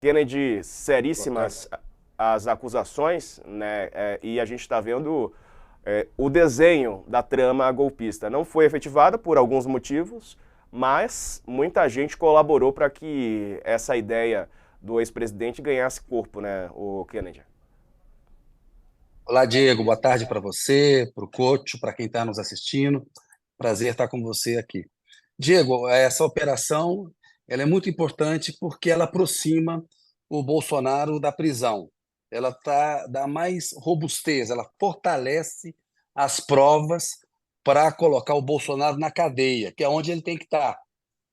Kennedy, Boa tarde. seríssimas as acusações, né? E a gente está vendo o desenho da trama golpista. Não foi efetivada por alguns motivos, mas muita gente colaborou para que essa ideia do ex-presidente ganhasse corpo, né, o Kennedy? Olá, Diego. Boa tarde para você, para o Coach, para quem está nos assistindo. Prazer estar com você aqui. Diego, essa operação ela é muito importante porque ela aproxima o Bolsonaro da prisão. Ela dá mais robustez, ela fortalece as provas para colocar o Bolsonaro na cadeia, que é onde ele tem que estar.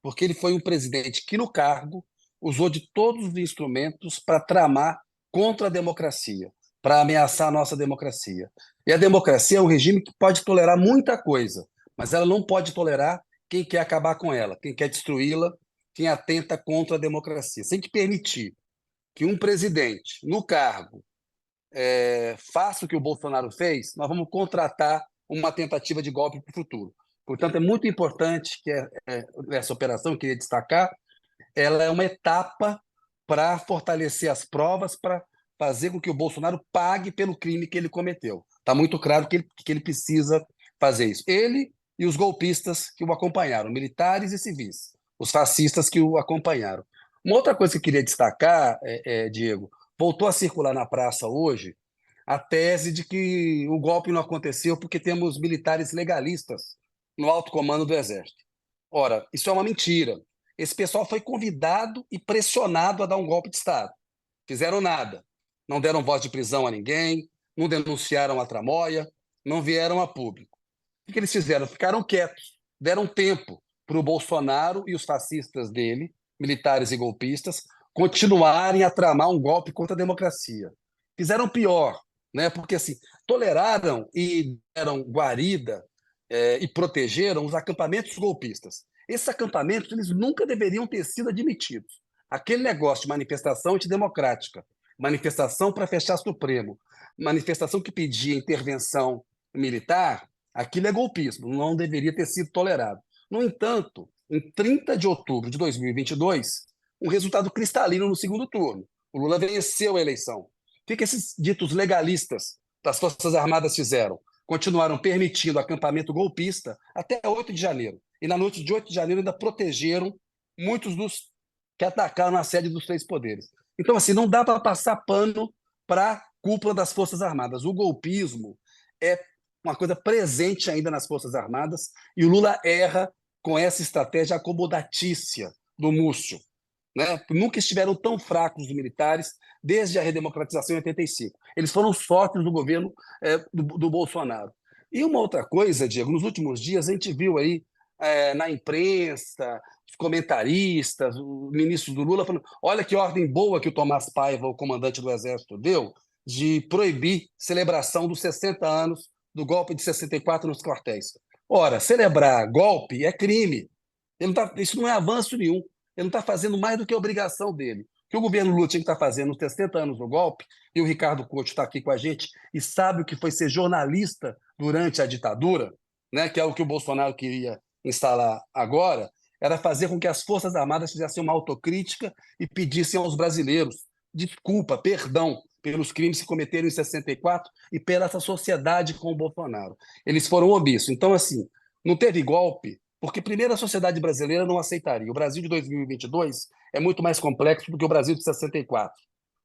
Porque ele foi um presidente que, no cargo, usou de todos os instrumentos para tramar contra a democracia, para ameaçar a nossa democracia. E a democracia é um regime que pode tolerar muita coisa, mas ela não pode tolerar quem quer acabar com ela, quem quer destruí-la, quem atenta contra a democracia. Sem que permitir que um presidente, no cargo, faça o que o Bolsonaro fez, nós vamos contratar uma tentativa de golpe para o futuro. Portanto, é muito importante que essa operação, eu queria destacar, ela é uma etapa para fortalecer as provas, para fazer com que o Bolsonaro pague pelo crime que ele cometeu. Está muito claro que ele precisa fazer isso. Ele e os golpistas que o acompanharam, militares e civis, os fascistas que o acompanharam. Uma outra coisa que eu queria destacar, Diego, voltou a circular na praça hoje a tese de que o golpe não aconteceu porque temos militares legalistas no alto comando do Exército. Ora, isso é uma mentira. Esse pessoal foi convidado e pressionado a dar um golpe de Estado. Fizeram nada. Não deram voz de prisão a ninguém, não denunciaram a tramóia, não vieram a público. O que eles fizeram? Ficaram quietos, deram tempo para o Bolsonaro e os fascistas dele, militares e golpistas, continuarem a tramar um golpe contra a democracia. Fizeram pior, né? Porque assim, toleraram e deram guarida e protegeram os acampamentos golpistas. Esses acampamentos eles nunca deveriam ter sido admitidos. Aquele negócio de manifestação antidemocrática, manifestação para fechar Supremo, manifestação que pedia intervenção militar, aquilo é golpismo, não deveria ter sido tolerado. No entanto, em 30 de outubro de 2022, um resultado cristalino no segundo turno. O Lula venceu a eleição. O que esses ditos legalistas das Forças Armadas fizeram? Continuaram permitindo acampamento golpista até 8 de janeiro. E na noite de 8 de janeiro ainda protegeram muitos dos que atacaram a sede dos três poderes. Então, assim, não dá para passar pano para a cúpula das Forças Armadas. O golpismo é uma coisa presente ainda nas Forças Armadas e o Lula erra com essa estratégia acomodatícia do Múcio. Né? Nunca estiveram tão fracos os militares desde a redemocratização em 85. Eles foram sócios do governo do Bolsonaro. E uma outra coisa, Diego, nos últimos dias a gente viu aí na imprensa, os comentaristas, os ministros do Lula falando: olha que ordem boa que o Tomás Paiva, o comandante do Exército, deu de proibir celebração dos 60 anos do golpe de 64 nos quartéis. Ora, celebrar golpe é crime. Isso não é avanço nenhum. Ele não está fazendo mais do que a obrigação dele. O que o governo Lula tinha que estar fazendo nos 60 anos do golpe, e o Ricardo Couto está aqui com a gente e sabe o que foi ser jornalista durante a ditadura, né, que é o que o Bolsonaro queria instalar agora, era fazer com que as Forças Armadas fizessem uma autocrítica e pedissem aos brasileiros desculpa, perdão pelos crimes que cometeram em 64 e pela essa sociedade com o Bolsonaro. Eles foram omissos. Então, assim, não teve golpe, porque, primeiro, a sociedade brasileira não aceitaria. O Brasil de 2022 é muito mais complexo do que o Brasil de 64.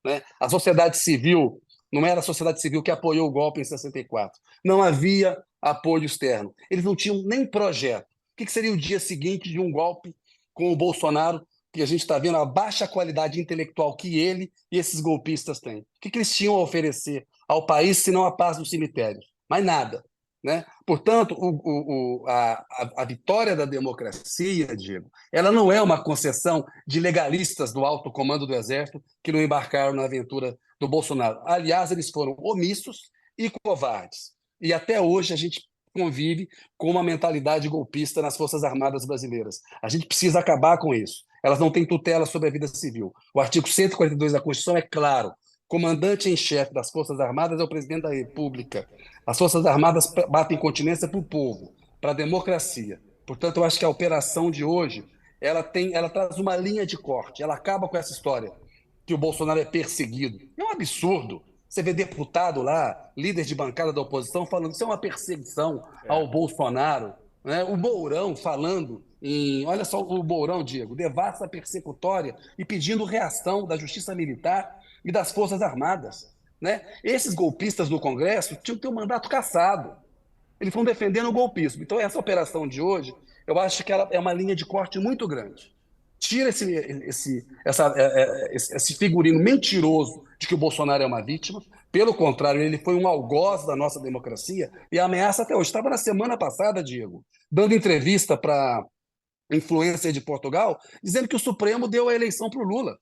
Né? A sociedade civil não era a sociedade civil que apoiou o golpe em 64. Não havia apoio externo. Eles não tinham nem projeto. O que seria o dia seguinte de um golpe com o Bolsonaro, que a gente está vendo a baixa qualidade intelectual que ele e esses golpistas têm? O que eles tinham a oferecer ao país, se não a paz dos cemitérios? Mais nada. Né? Portanto, a vitória da democracia, Diego, ela não é uma concessão de legalistas do alto comando do Exército que não embarcaram na aventura do Bolsonaro. Aliás, eles foram omissos e covardes. E até hoje a gente convive com uma mentalidade golpista nas Forças Armadas brasileiras. A gente precisa acabar com isso. Elas não têm tutela sobre a vida civil. O artigo 142 da Constituição é claro. Comandante em chefe das Forças Armadas é o presidente da República. As Forças Armadas batem continência para o povo, para a democracia. Portanto, eu acho que a operação de hoje ela traz uma linha de corte, ela acaba com essa história que o Bolsonaro é perseguido. É um absurdo. Você vê deputado lá, líder de bancada da oposição, falando que isso é uma perseguição É, ao Bolsonaro. Né? O Mourão falando em. Olha só o Mourão, Diego, devassa persecutória e pedindo reação da Justiça Militar e das Forças Armadas. Né? Esses golpistas no Congresso tinham que ter o mandato cassado. Eles estão defendendo o golpismo. Então, essa operação de hoje, eu acho que ela é uma linha de corte muito grande. Tira esse figurino mentiroso de que o Bolsonaro é uma vítima. Pelo contrário, ele foi um algoz da nossa democracia e ameaça até hoje. Estava na semana passada, Diego, dando entrevista para influência de Portugal, dizendo que o Supremo deu a eleição para o Lula,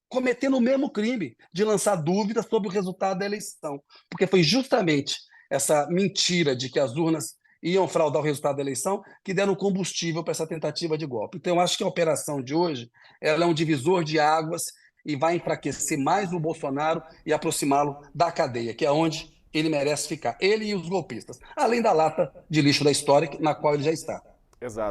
cometendo o mesmo crime de lançar dúvidas sobre o resultado da eleição. Porque foi justamente essa mentira de que as urnas iam fraudar o resultado da eleição que deram combustível para essa tentativa de golpe. Então, eu acho que a operação de hoje ela é um divisor de águas e vai enfraquecer mais o Bolsonaro e aproximá-lo da cadeia, que é onde ele merece ficar, ele e os golpistas, além da lata de lixo da história na qual ele já está. exato.